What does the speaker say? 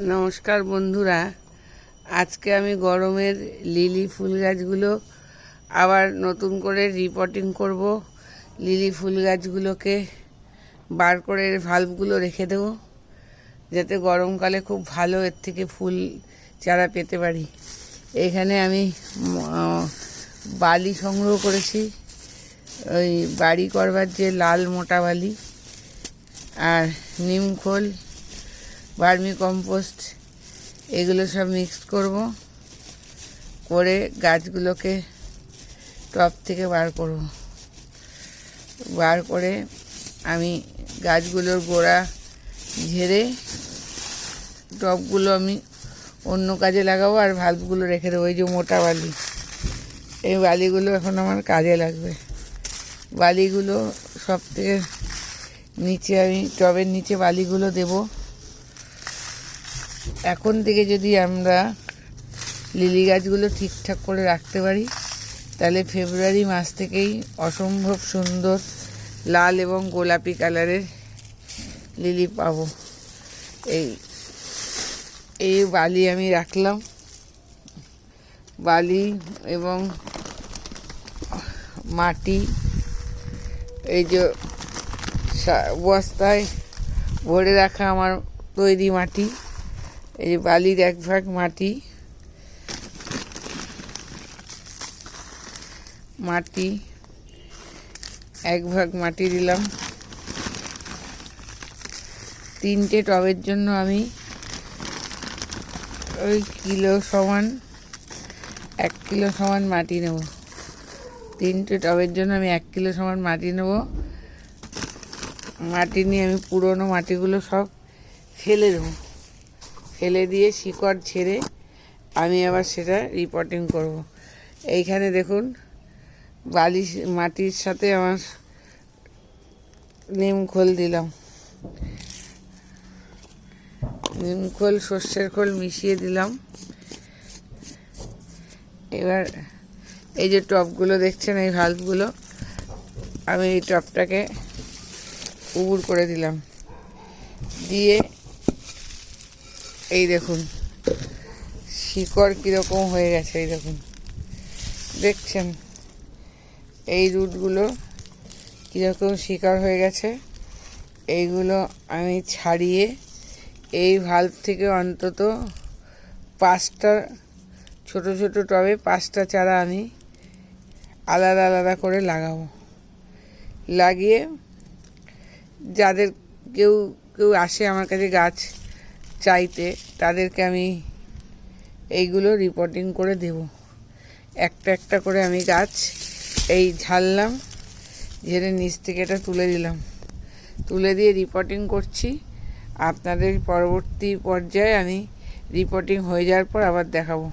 নমস্কার বন্ধুরা, আজকে আমি গরমের লিলি ফুল গাছগুলো আবার নতুন করে রিপোর্টিং করব। লিলি ফুল গাছগুলোকে বার করে ভাল্বগুলো রেখে দেবো, যাতে গরমকালে খুব ভালো এর থেকে ফুল চারা পেতে পারি। এখানে আমি বালি সংগ্রহ করেছি, ওই বাড়ি করবার যে লাল মোটা বালি, আর নিম খোল, ভার্মি কম্পোস্ট, এগুলো সব মিক্সড করব, করে গাছগুলোকে টব থেকে বার করব। বার করে আমি গাছগুলোর গোড়া ঝেড়ে টবগুলো আমি অন্য কাজে লাগাবো, আর ভাল্বগুলো রেখে দেবো। এই যে মোটা বালি, এই বালিগুলো এখন আমার কাজে লাগবে। বালিগুলো সব থেকে নিচে, আমি টবের নিচে বালিগুলো দেব। এখন থেকে যদি আমরা লিলি গাছগুলো ঠিকঠাক করে রাখতে পারি, তাহলে ফেব্রুয়ারি মাস থেকেই অসম্ভব সুন্দর লাল এবং গোলাপি কালারের লিলি পাবো। এই বালি আমি রাখলাম, বালি এবং মাটি, এই যে বস্তায় ভরে রাখা আমার তৈরি মাটি, এই বালির এক ভাগ মাটি, এক ভাগ মাটি দিলাম। 3টে টবের জন্য আমি ওই 1 কিলো সমান মাটি নেব। 3টে টবের জন্য আমি 1 কিলো সমান মাটি নেব। মাটি নিয়ে আমি পুরনো মাটিগুলো সব ফেলে দেবো। ফেলে দিয়ে শিকড় ছেড়ে আমি আবার সেটা রিপোর্টিং করব। এইখানে দেখুন, বালি মাটির সাথে আমার নিম খোল দিলাম, নিম খোল সর্ষের খোল মিশিয়ে দিলাম। এবার এই যে টবগুলো দেখছেন, এই ভাল্বগুলো, আমি এই টবটাকে উবুড় করে দিলাম। দিয়ে এই দেখুন শিকড় কীরকম হয়ে গেছে, এই দেখুন, দেখছেন এই রুটগুলো কীরকম শিকড় হয়ে গেছে। এইগুলো আমি ছাড়িয়ে এই ভাল্ব থেকে অন্তত 5টা ছোট ছোট টবে 5টা চারা আমি আলাদা আলাদা করে লাগাবো। লাগিয়ে যাদের কেউ আসে আমার কাছে গাছ চাইতে, তাদেরকে আমি এইগুলো রিপোর্টিং করে দেব। একটা একটা করে আমি গাছ এই ঝাড়লাম, ঝেড়ে নিচ থেকে এটা তুলে দিলাম, তুলে দিয়ে রিপোর্টিং করছি। আপনাদের পরবর্তী পর্যায়ে আমি রিপোর্টিং হয়ে যাওয়ার পর আবার দেখাবো।